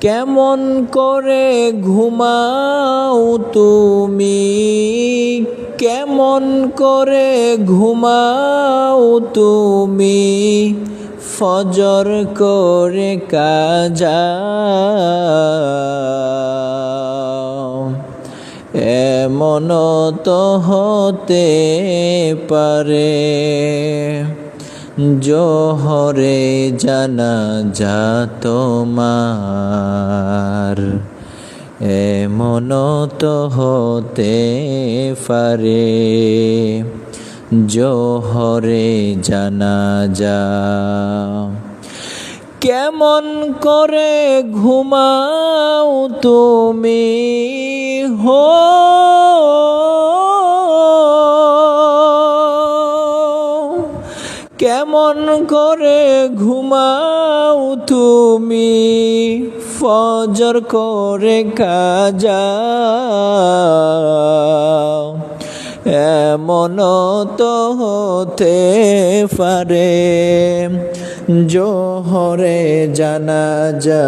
কেমন করে ঘুমাও তুমি, কেমন করে ঘুমাও তুমি, ফজর করে কাজা। এমন তো হতে পারে জোহরে জানাজা তোমার, এমন তো হতে পারে জোহরে জানাজা। কেমন করে ঘুমাও তুমি হো, কেমন করে ঘুমাও তুমি, ফজর করে কাজা। এমন তো হতে পারে জোহরে জানাজা।